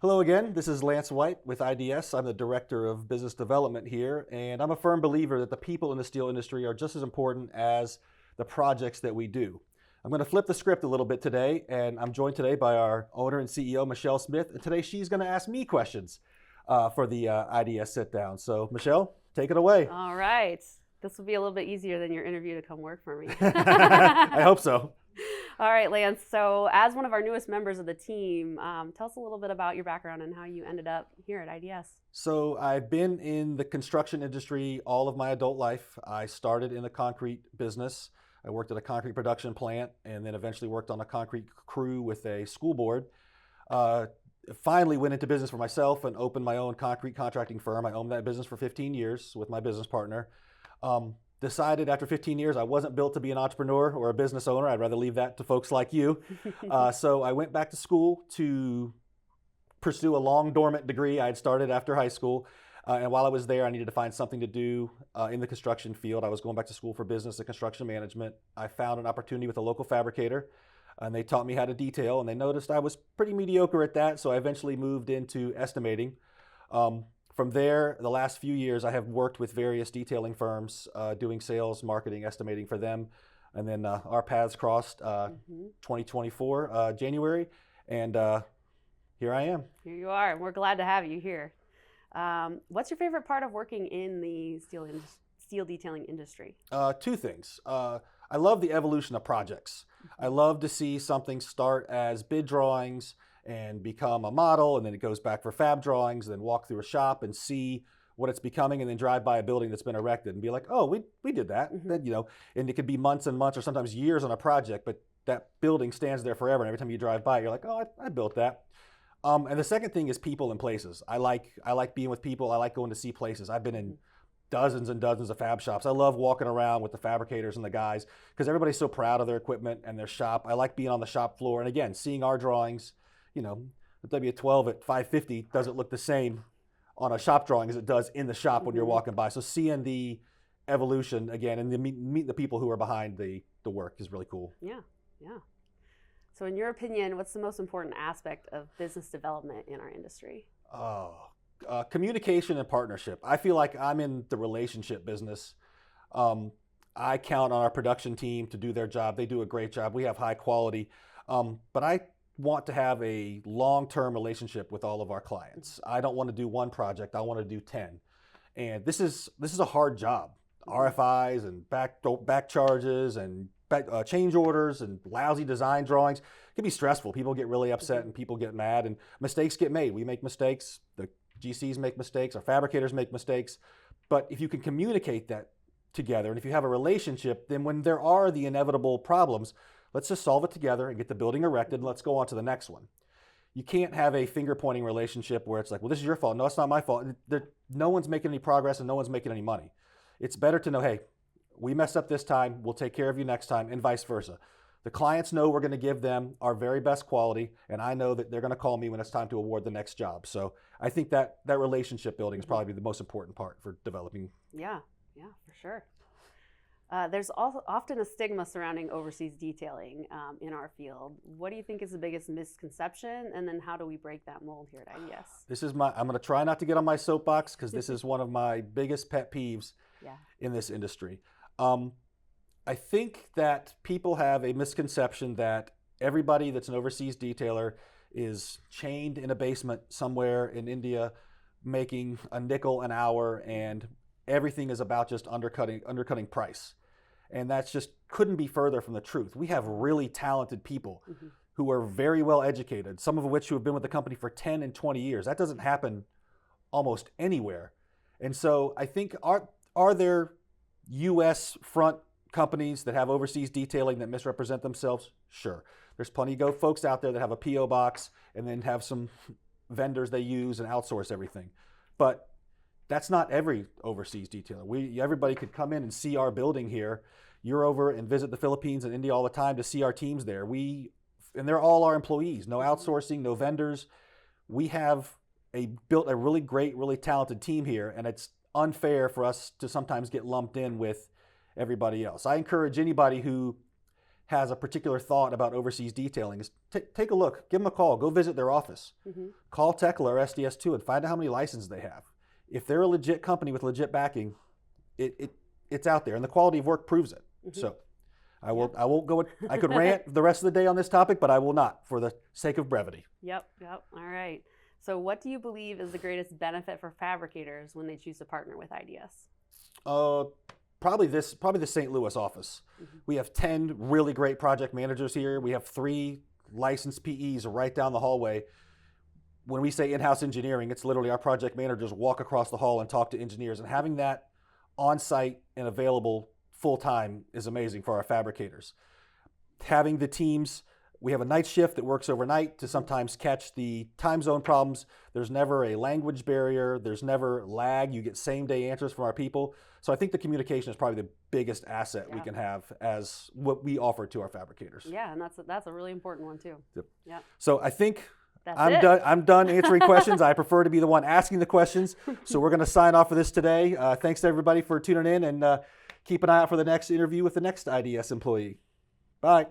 Hello again, this is Lance White with IDS. I'm the Director of Business Development here, and I'm a firm believer that the people in the steel industry are just as important as the projects that we do. I'm going to flip the script a little bit today, and I'm joined today by our owner and CEO, Michelle Smith, and today she's going to ask me questions for the IDS sit-down. So, Michelle, take it away. All right. This will be a little bit easier than your interview to come work for me. I hope so. All right, Lance. So as one of our newest members of the team, tell us a little bit about your background and how you ended up here at IDS. So I've been in the construction industry all of my adult life. I started in the concrete business. I worked at a concrete production plant and then eventually worked on a concrete crew with a school board. Finally went into business for myself and opened my own concrete contracting firm. I owned that business for 15 years with my business partner. Decided after 15 years I wasn't built to be an entrepreneur or a business owner. I'd rather leave that to folks like you. So I went back to school to pursue a long dormant degree I had started after high school. And while I was there, I needed to find something to do in the construction field. I was going back to school for business and construction management. I found an opportunity with a local fabricator, and they taught me how to detail, and they noticed I was pretty mediocre at that, so I eventually moved into estimating. From there, the last few years, I have worked with various detailing firms, doing sales, marketing, estimating for them. And then our paths crossed 2024, January, and here I am. Here you are, and we're glad to have you here. What's your favorite part of working in the steel detailing industry? Two things. I love the evolution of projects. I love to see something start as bid drawings and become a model, and then it goes back for fab drawings, and then walk through a shop and see what it's becoming, and then drive by a building that's been erected and be like, oh, we did that. Then, and it could be months and months or sometimes years on a project, but that building stands there forever, and every time you drive by, you're like, oh, I built that. And the second thing is people and places. I like being with people. I like going to see places. I've been in dozens and dozens of fab shops. I love walking around with the fabricators and the guys because everybody's so proud of their equipment and their shop. I like being on the shop floor, and again, seeing our drawings. The W12 at 550 doesn't look the same on a shop drawing as it does in the shop when you're walking by. So seeing the evolution again and meet the people who are behind the work is really cool. Yeah. So in your opinion, what's the most important aspect of business development in our industry? Communication and partnership. I feel like I'm in the relationship business. I count on our production team to do their job. They do a great job. We have high quality. But I want to have a long-term relationship with all of our clients. I don't want to do one project. I want to do 10. And this is a hard job. RFIs and back charges and change orders and lousy design drawings. It can be stressful. People get really upset and people get mad and mistakes get made. We make mistakes. The GCs make mistakes. Our fabricators make mistakes. But if you can communicate that together and if you have a relationship, then when there are the inevitable problems, let's just solve it together and get the building erected and let's go on to the next one. You can't have a finger-pointing relationship where it's like, well, this is your fault. No, it's not my fault. No one's making any progress and no one's making any money. It's better to know, hey, we messed up this time. We'll take care of you next time, and vice versa. The clients know we're going to give them our very best quality, and I know that they're going to call me when it's time to award the next job. So I think that relationship building is probably the most important part for developing. Yeah, for sure. There's also often a stigma surrounding overseas detailing in our field. What do you think is the biggest misconception, and then how do we break that mold here at IDS? I'm going to try not to get on my soapbox because this is one of my biggest pet peeves in this industry. I think that people have a misconception that everybody that's an overseas detailer is chained in a basement somewhere in India making a nickel an hour and everything is about just undercutting price. And that's just couldn't be further from the truth. We have really talented people who are very well educated, some of which who have been with the company for 10 and 20 years. That doesn't happen almost anywhere. And so I think, are there U.S. front companies that have overseas detailing that misrepresent themselves? Sure. There's plenty of folks out there that have a P.O. box and then have some vendors they use and outsource everything. But that's not every overseas detailer. Everybody could come in and see our building here. You're over and visit the Philippines and India all the time to see our teams there. And they're all our employees. No outsourcing, no vendors. We have built a really great, really talented team here, and it's unfair for us to sometimes get lumped in with everybody else. I encourage anybody who has a particular thought about overseas detailing is take a look, give them a call, go visit their office. Call Tekla or SDS2 and find out how many licenses they have. If they're a legit company with legit backing, it's out there, and the quality of work proves it. So I won't go, I could rant the rest of the day on this topic, but I will not for the sake of brevity. Yep. All right. So what do you believe is the greatest benefit for fabricators when they choose to partner with IDS? Probably the St. Louis office. We have 10 really great project managers here. We have 3 licensed PEs right down the hallway. When we say in-house engineering, it's literally our project managers walk across the hall and talk to engineers, and having that on-site and available full-time is amazing for our fabricators. Having the teams, we have a night shift that works overnight to sometimes catch the time zone problems. There's never a language barrier. There's never lag. You get same-day answers from our people. So I think the communication is probably the biggest asset we can have as what we offer to our fabricators. Yeah, and that's a really important one too. Yep. Yeah. So I think I'm done answering questions. I prefer to be the one asking the questions. So we're going to sign off for this today. Thanks to everybody for tuning in, and keep an eye out for the next interview with the next IDS employee. Bye.